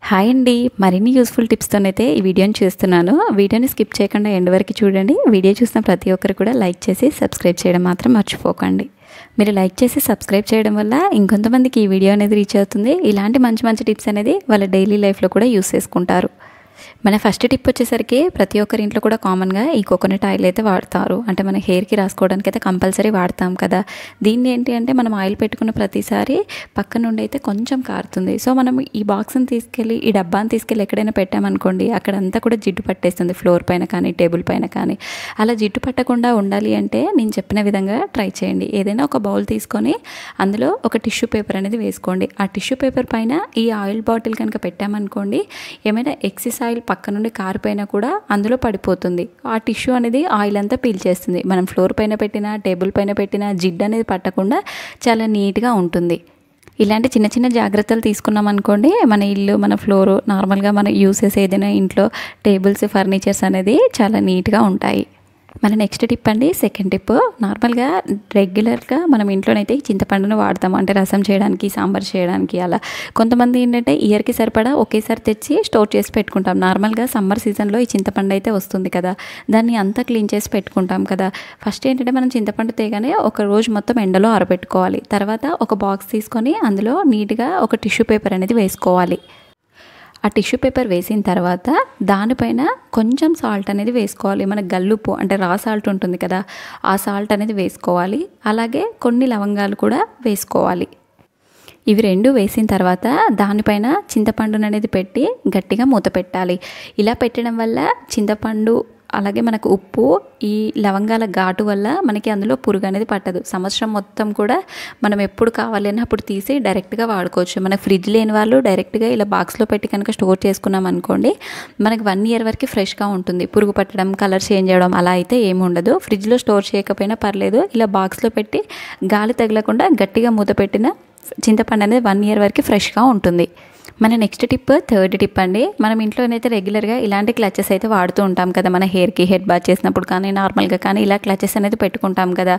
Hi అండి, మరిన్ని useful టిప్స్తోనైతే ఈ వీడియోని చూస్తున్నాను. వీడియోని స్కిప్ చేయకుండా ఎండ్ వరకు చూడండి. వీడియో చూసిన ప్రతి ఒక్కరు కూడా లైక్ చేసి సబ్స్క్రైబ్ చేయడం మాత్రం మర్చిపోకండి. మీరు లైక్ చేసి సబ్స్క్రైబ్ చేయడం వల్ల ఇంకొంతమందికి ఈ వీడియో అనేది రీచ్ అవుతుంది. ఇలాంటి మంచి మంచి టిప్స్ అనేది వాళ్ళ డైలీ లైఫ్లో కూడా యూస్ చేసుకుంటారు. మన ఫస్ట్ టిప్ వచ్చేసరికి ప్రతి ఒక్కరి ఇంట్లో కూడా కామన్గా ఈ కోకోనట్ ఆయిల్ అయితే వాడతారు. అంటే మన హెయిర్కి రాసుకోవడానికి అయితే కంపల్సరీ వాడతాం కదా. దీన్ని ఏంటి అంటే మనం ఆయిల్ పెట్టుకున్న ప్రతిసారి పక్క నుండి అయితే కొంచెం కారుతుంది. సో మనం ఈ బాక్స్ని తీసుకెళ్ళి ఈ డబ్బాని తీసుకెళ్ళి ఎక్కడైనా పెట్టామనుకోండి, అక్కడంతా కూడా జిడ్డు పట్టేస్తుంది. ఫ్లోర్ పైన కానీ టేబుల్ పైన కానీ. అలా జిడ్డు పట్టకుండా ఉండాలి అంటే నేను చెప్పిన విధంగా ట్రై చేయండి. ఏదైనా ఒక బౌల్ తీసుకొని అందులో ఒక టిష్యూ పేపర్ అనేది వేసుకోండి. ఆ టిష్యూ పేపర్ పైన ఈ ఆయిల్ బాటిల్ కనుక పెట్టామనుకోండి, ఏమైనా ఎక్సెస్ ఆయిల్ పక్క నుండి కారిపోయినా కూడా అందులో పడిపోతుంది. ఆ టిష్యూ అనేది ఆయిల్ అంతా పీల్చేస్తుంది. మనం ఫ్లోర్ పైన పెట్టినా టేబుల్ పైన పెట్టినా జిడ్డు అనేది పట్టకుండా చాలా నీట్గా ఉంటుంది. ఇలాంటి చిన్న చిన్న జాగ్రత్తలు తీసుకున్నాం అనుకోండి, మన ఇల్లు, మన ఫ్లోరు, నార్మల్గా మనం యూస్ చేసే ఏదైనా ఇంట్లో టేబుల్స్, ఫర్నిచర్స్ అనేది చాలా నీట్గా ఉంటాయి. మన నెక్స్ట్ టిప్ అండి, సెకండ్ టిప్. నార్మల్గా రెగ్యులర్గా మనం ఇంట్లోనైతే చింతపండును వాడతాము. అంటే రసం చేయడానికి, సాంబార్ చేయడానికి. అలా కొంతమంది ఏంటంటే ఇయర్కి సరిపడా ఒకేసారి తెచ్చి స్టోర్ చేసి పెట్టుకుంటాం. నార్మల్గా సమ్మర్ సీజన్లో ఈ చింతపండు అయితే వస్తుంది కదా, దాన్ని అంతా క్లీన్ చేసి పెట్టుకుంటాం కదా. ఫస్ట్ ఏంటంటే మనం చింతపండు తేగానే ఒక రోజు మొత్తం ఎండలో ఆరబెట్టుకోవాలి. తర్వాత ఒక బాక్స్ తీసుకొని అందులో నీట్గా ఒక టిష్యూ పేపర్ అనేది వేసుకోవాలి. ఆ టిష్యూ పేపర్ వేసిన తర్వాత దానిపైన కొంచెం సాల్ట్ అనేది వేసుకోవాలి. మన గల్లుప్పు అంటే రా సాల్ట్ ఉంటుంది కదా, ఆ సాల్ట్ అనేది వేసుకోవాలి. అలాగే కొన్ని లవంగాలు కూడా వేసుకోవాలి. ఇవి రెండు వేసిన తర్వాత దానిపైన చింతపండును అనేది పెట్టి గట్టిగా మూత పెట్టాలి. ఇలా పెట్టడం వల్ల చింతపండు అలాగే మనకు ఉప్పు, ఈ లవంగాల ఘాటు వల్ల మనకి అందులో పురుగు అనేది పట్టదు. సంవత్సరం మొత్తం కూడా మనం ఎప్పుడు కావాలన్నా అప్పుడు తీసి డైరెక్ట్గా వాడుకోవచ్చు. మన ఫ్రిడ్జ్ లేని వాళ్ళు డైరెక్ట్గా ఇలా బాక్స్లో పెట్టి కనుక స్టోర్ చేసుకున్నాం అనుకోండి, మనకి 1 year వరకు ఫ్రెష్గా ఉంటుంది. పురుగు పట్టడం, కలర్ చేంజ్ అవ్వడం అలా అయితే ఏమి ఉండదు. ఫ్రిడ్జ్లో స్టోర్ చేయకపోయినా పర్లేదు. ఇలా బాక్స్లో పెట్టి గాలి తగలకుండా గట్టిగా మూత పెట్టిన చింతపండు అనేది 1 year వరకు ఫ్రెష్గా ఉంటుంది. మన నెక్స్ట్ టిప్, థర్డ్ టిప్ అండి. మనం ఇంట్లోనైతే రెగ్యులర్గా ఇలాంటి క్లచెస్ అయితే వాడుతూ ఉంటాం కదా. మన హెయిర్కి హెడ్ బాత్ చేసినప్పుడు కానీ నార్మల్గా కానీ ఇలా క్లచెస్ అనేది పెట్టుకుంటాం కదా.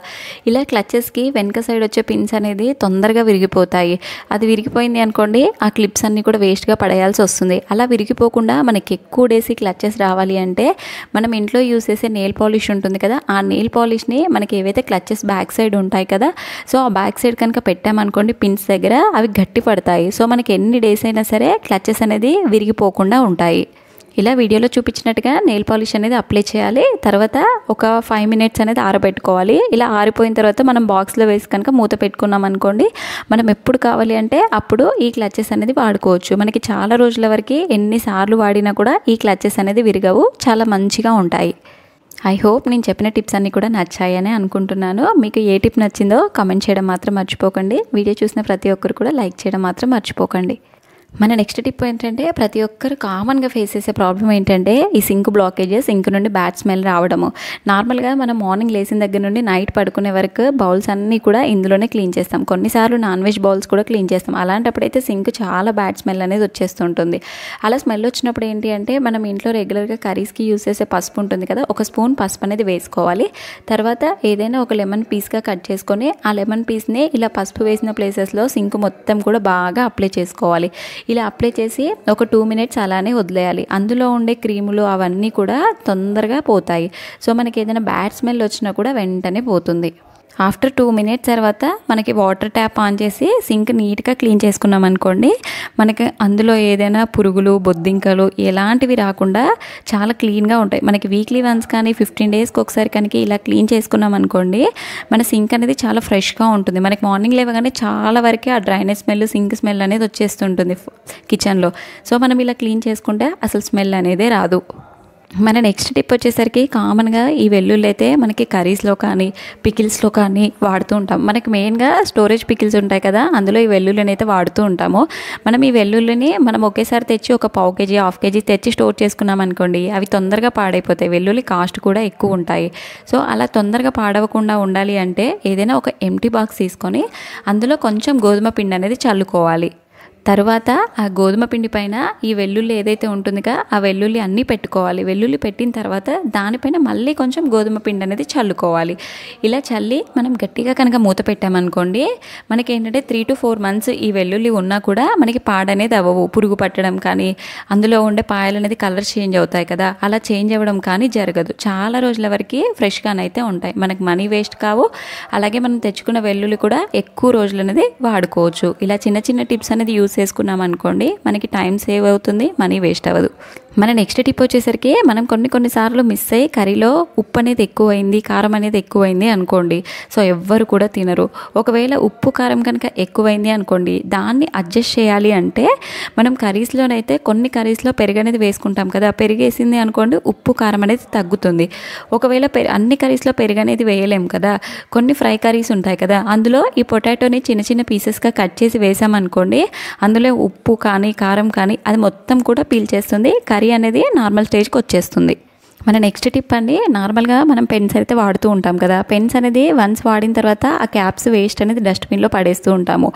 ఇలా క్లచెస్కి వెనక సైడ్ వచ్చే పిన్స్ అనేది తొందరగా విరిగిపోతాయి. అది విరిగిపోయింది అనుకోండి, ఆ క్లిప్స్ అన్నీ కూడా వేస్ట్గా పడేయాల్సి వస్తుంది. అలా విరిగిపోకుండా మనకి ఎక్కువ డేస్ క్లచెస్ రావాలి అంటే మనం ఇంట్లో యూస్ చేసే నెయిల్ పాలిష్ ఉంటుంది కదా, ఆ నెయిల్ పాలిష్ని మనకి ఏవైతే క్లచెస్ బ్యాక్ సైడ్ ఉంటాయి కదా, సో ఆ బ్యాక్ సైడ్ కనుక పెట్టామనుకోండి పిన్స్ దగ్గర, అవి గట్టి పడతాయి. సో మనకి ఎన్ని డేస్ అయినా సరే క్లచెస్ అనేది విరిగిపోకుండా ఉంటాయి. ఇలా వీడియోలో చూపించినట్టుగా నెయిల్ పాలిష్ అనేది అప్లై చేయాలి. తర్వాత ఒక 5 minutes అనేది ఆరబెట్టుకోవాలి. ఇలా ఆరిపోయిన తర్వాత మనం బాక్స్లో వేసి కనుక మూత పెట్టుకున్నాం అనుకోండి, మనం ఎప్పుడు కావాలి అంటే అప్పుడు ఈ క్లచెస్ అనేది వాడుకోవచ్చు. మనకి చాలా రోజుల వరకు ఎన్నిసార్లు వాడినా కూడా ఈ క్లచెస్ అనేది విరగవు, చాలా మంచిగా ఉంటాయి. ఐ హోప్ నేను చెప్పిన టిప్స్ అన్నీ కూడా నచ్చాయని అనుకుంటున్నాను. మీకు ఏ టిప్ నచ్చిందో కామెంట్ చేయడం మాత్రం మర్చిపోకండి. వీడియో చూసిన ప్రతి ఒక్కరు కూడా లైక్ చేయడం మాత్రం మర్చిపోకండి. మన నెక్స్ట్ టిప్ ఏంటంటే, ప్రతి ఒక్కరు కామన్గా ఫేస్ చేసే ప్రాబ్లం ఏంటంటే ఈ సింక్ బ్లాకేజెస్, సింక్ నుండి బ్యాడ్ స్మెల్ రావడము. నార్మల్గా మనం మార్నింగ్ లేచిన దగ్గర నుండి నైట్ పడుకునే వరకు బౌల్స్ అన్నీ కూడా ఇందులోనే క్లీన్ చేస్తాం. కొన్నిసార్లు నాన్ వెజ్ బౌల్స్ కూడా క్లీన్ చేస్తాం. అలాంటప్పుడైతే సింక్ చాలా బ్యాడ్ స్మెల్ అనేది వచ్చేస్తుంటుంది. అలా స్మెల్ వచ్చినప్పుడు ఏంటి అంటే, మనం ఇంట్లో రెగ్యులర్గా కర్రీస్కి యూస్ చేసే పసుపు ఉంటుంది కదా, ఒక స్పూన్ పసుపు అనేది వేసుకోవాలి. తర్వాత ఏదైనా ఒక లెమన్ పీస్గా కట్ చేసుకొని ఆ లెమన్ పీస్ని ఇలా పసుపు వేసిన ప్లేసెస్లో సింక్ మొత్తం కూడా బాగా అప్లై చేసుకోవాలి. ఇలా అప్లై చేసి ఒక 2 minutes అలానే వదిలేయాలి. అందులో ఉండే క్రీములు అవన్నీ కూడా తొందరగా పోతాయి. సో మనకి ఏదైనా బ్యాడ్ స్మెల్ వచ్చినా కూడా వెంటనే పోతుంది. ఆఫ్టర్ 2 minutes తర్వాత మనకి వాటర్ ట్యాప్ ఆన్ చేసి సింక్ నీట్గా క్లీన్ చేసుకున్నాం అనుకోండి, మనకి అందులో ఏదైనా పురుగులు, బొద్దింకలు ఎలాంటివి రాకుండా చాలా క్లీన్గా ఉంటాయి. మనకి వీక్లీ వన్స్ కానీ 15 daysకి ఒకసారి కనుక ఇలా క్లీన్ చేసుకున్నాం అనుకోండి, మన సింక్ అనేది చాలా ఫ్రెష్గా ఉంటుంది. మనకి మార్నింగ్ లేవగానే చాలా వరకు ఆ డ్రైనేజ్ స్మెల్, సింక్ స్మెల్ అనేది వచ్చేస్తుంటుంది కిచెన్లో. సో మనం ఇలా క్లీన్ చేసుకుంటే అసలు స్మెల్ అనేదే రాదు. మన నెక్స్ట్ టిప్ వచ్చేసరికి, కామన్గా ఈ వెల్లుల్లి అయితే మనకి కర్రీస్లో కానీ పికిల్స్లో కానీ వాడుతూ ఉంటాం. మనకి మెయిన్గా స్టోరేజ్ పికిల్స్ ఉంటాయి కదా, అందులో ఈ వెల్లుల్లిని అయితే వాడుతూ ఉంటాము. మనం ఈ వెల్లుల్లిని మనం ఒకేసారి తెచ్చి ఒక 1/4 kg, 1/2 kg తెచ్చి స్టోర్ చేసుకున్నాం అనుకోండి, అవి తొందరగా పాడైపోతాయి. వెల్లుల్లి కాస్ట్ కూడా ఎక్కువ ఉంటాయి. సో అలా తొందరగా పాడవకుండా ఉండాలి అంటే ఏదైనా ఒక ఎంటీ బాక్స్ తీసుకొని అందులో కొంచెం గోధుమ పిండి అనేది చల్లుకోవాలి. తర్వాత ఆ గోధుమ పిండి పైన ఈ వెల్లుల్లి ఏదైతే ఉంటుందిగా ఆ వెల్లుల్లి అన్నీ పెట్టుకోవాలి. వెల్లుల్లి పెట్టిన తర్వాత దానిపైన మళ్ళీ కొంచెం గోధుమ పిండి అనేది చల్లుకోవాలి. ఇలా చల్లి మనం గట్టిగా కనుక మూత పెట్టామనుకోండి, మనకి ఏంటంటే 3 to 4 months ఈ వెల్లుల్లి ఉన్నా కూడా మనకి పాడనేది అవ్వవు. పురుగు పట్టడం కానీ, అందులో ఉండే పాయలు అనేది కలర్ చేంజ్ అవుతాయి కదా, అలా చేంజ్ అవ్వడం కానీ జరగదు. చాలా రోజుల వరకు ఫ్రెష్గానైతే ఉంటాయి. మనకి మనీ వేస్ట్ కావు. అలాగే మనం తెచ్చుకున్న వెల్లుల్లి కూడా ఎక్కువ రోజులు అనేది వాడుకోవచ్చు. ఇలా చిన్న చిన్న టిప్స్ అనేది యూజ్ చేసుకున్నాం అనుకోండి, మనకి టైం సేవ్ అవుతుంది, మనీ వేస్ట్ అవ్వదు. మన నెక్స్ట్ టిప్ వచ్చేసరికి మనం కొన్నిసార్లు మిస్ అయ్యి కర్రీలో ఉప్పు అనేది ఎక్కువైంది, కారం అనేది ఎక్కువైంది అనుకోండి. సో ఎవ్వరు కూడా తినరు. ఒకవేళ ఉప్పు కారం కనుక ఎక్కువైంది అనుకోండి, దాన్ని అడ్జస్ట్ చేయాలి అంటే మనం కర్రీస్లోనైతే కొన్ని కర్రీస్లో పెరుగు అనేది వేసుకుంటాం కదా, పెరుగు వేసింది అనుకోండి ఉప్పు కారం అనేది తగ్గుతుంది. ఒకవేళ అన్ని కర్రీస్లో పెరుగు అనేది వేయలేము కదా, కొన్ని ఫ్రై కర్రీస్ ఉంటాయి కదా, అందులో ఈ పొటాటోని చిన్న చిన్న పీసెస్గా కట్ చేసి వేసామనుకోండి, అందులో ఉప్పు కానీ కారం కానీ అది మొత్తం కూడా పీల్చేస్తుంది. కర్రీ అనేది నార్మల్ స్టేజ్కి వచ్చేస్తుంది. మన నెక్స్ట్ టిప్ అండి, నార్మల్గా మనం పెన్స్ అయితే వాడుతూ ఉంటాం కదా, పెన్స్ అనేది వన్స్ వాడిన తర్వాత ఆ క్యాప్స్ వేస్ట్ అనేది డస్ట్బిన్లో పడేస్తూ ఉంటాము.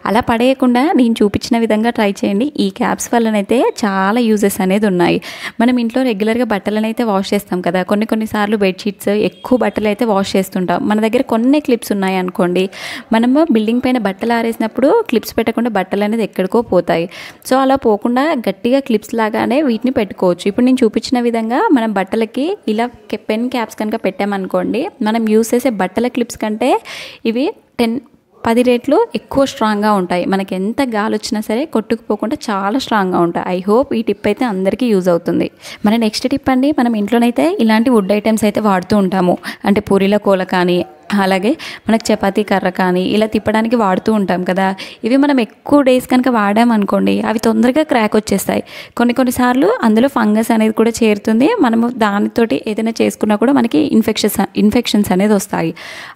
అలా పడేయకుండా నేను చూపించిన విధంగా ట్రై చేయండి. ఈ క్యాప్స్ వల్లనైతే చాలా యూజెస్ అనేది ఉన్నాయి. మనం ఇంట్లో రెగ్యులర్గా బట్టలను అయితే వాష్ చేస్తాం కదా, కొన్నిసార్లు బెడ్షీట్స్ ఎక్కువ బట్టలు అయితే వాష్ చేస్తుంటాం. మన దగ్గర కొన్ని క్లిప్స్ ఉన్నాయి అనుకోండి, మనము బిల్డింగ్ పైన బట్టలు ఆరేసినప్పుడు క్లిప్స్ పెట్టకుండా బట్టలు అనేది ఎక్కడికో పోతాయి. సో అలా పోకుండా గట్టిగా క్లిప్స్ లాగానే వీటిని పెట్టుకోవచ్చు. ఇప్పుడు నేను చూపించిన విధంగా మనం బట్టలు ఇలా పెన్ క్యాప్స్ కనుక పెట్టామనుకోండి, మనం యూస్ చేసే బట్టల క్లిప్స్ కంటే ఇవి 10 రెట్లు ఎక్కువ స్ట్రాంగ్గా ఉంటాయి. మనకి ఎంత గాలి వచ్చినా సరే కొట్టుకుపోకుండా చాలా స్ట్రాంగ్గా ఉంటాయి. ఐ హోప్ ఈ టిప్ అయితే అందరికీ యూజ్ అవుతుంది. మన నెక్స్ట్ టిప్ అండి, మనం ఇంట్లోనైతే ఇలాంటి వుడ్ ఐటమ్స్ అయితే వాడుతూ ఉంటాము. అంటే పూరీల కోల కానీ, అలాగే మనకు చపాతీ కర్ర కానీ ఇలా తిప్పడానికి వాడుతూ ఉంటాం కదా. ఇవి మనం ఎక్కువ డేస్ కనుక వాడామనుకోండి, అవి తొందరగా క్రాక్ వచ్చేస్తాయి. కొన్నిసార్లు అందులో ఫంగస్ అనేది కూడా చేరుతుంది. మనము దానితోటి ఏదైనా చేసుకున్నా కూడా మనకి ఇన్ఫెక్షన్స్ అనేది వస్తాయి.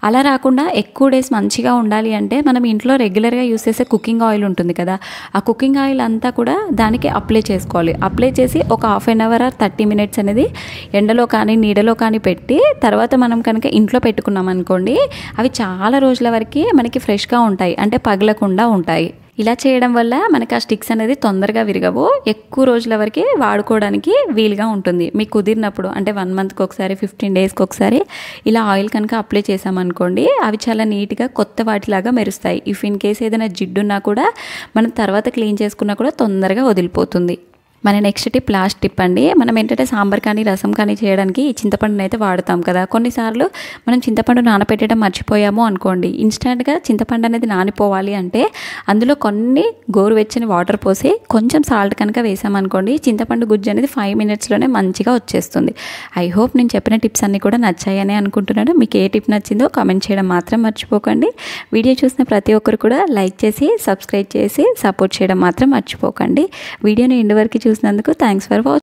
అలా రాకుండా ఎక్కువ డేస్ మంచిగా ఉండాలి అంటే మనం ఇంట్లో రెగ్యులర్గా యూస్ చేసే కుకింగ్ ఆయిల్ ఉంటుంది కదా, ఆ కుకింగ్ ఆయిల్ అంతా కూడా దానికి అప్లై చేసుకోవాలి. అప్లై చేసి ఒక 1/2 hour or 30 minutes అనేది ఎండలో కానీ నీడలో కానీ పెట్టి తర్వాత మనం కనుక ఇంట్లో పెట్టుకున్నాం అనుకోండి, అవి చాలా రోజుల వరకు మనకి ఫ్రెష్గా ఉంటాయి, అంటే పగలకుండా ఉంటాయి. ఇలా చేయడం వల్ల మనకి ఆ స్టిక్స్ అనేది తొందరగా విరగవు, ఎక్కువ రోజుల వరకు వాడుకోవడానికి వీలుగా ఉంటుంది. మీకు కుదిరినప్పుడు అంటే 1 monthకి ఒకసారి, 15 daysకి ఒకసారి ఇలా ఆయిల్ కనుక అప్లై చేసామనుకోండి, అవి చాలా నీట్గా కొత్త వాటిలాగా మెరుస్తాయి. ఇఫ్ ఇన్ కేస్ ఏదైనా జిడ్డున్నా కూడా మనం తర్వాత క్లీన్ చేసుకున్నా కూడా తొందరగా వదిలిపోతుంది. మన నెక్స్ట్ టిప్, లాస్ట్ టిప్ అండి, మనం ఏంటంటే సాంబార్ కానీ రసం కానీ చేయడానికి ఈ చింతపండుని అయితే వాడతాం కదా. కొన్నిసార్లు మనం చింతపండు నానబెట్టడం మర్చిపోయాము అనుకోండి, ఇన్స్టెంట్గా చింతపండు అనేది నానిపోవాలి అంటే అందులో కొన్ని గోరువెచ్చని వాటర్ పోసి కొంచెం సాల్ట్ కనుక వేసామనుకోండి, చింతపండు గుజ్జు అనేది 5 minutesలోనే మంచిగా వచ్చేస్తుంది. ఐ హోప్ నేను చెప్పిన టిప్స్ అన్నీ కూడా నచ్చాయని అనుకుంటున్నాను. మీకు ఏ టిప్ నచ్చిందో కామెంట్ చేయడం మాత్రం మర్చిపోకండి. వీడియో చూసిన ప్రతి ఒక్కరు కూడా లైక్ చేసి సబ్స్క్రైబ్ చేసి సపోర్ట్ చేయడం మాత్రం మర్చిపోకండి. వీడియోని ఎండ్ వరకు చూసినందుకు థ్యాంక్స్ ఫర్ వాచింగ్.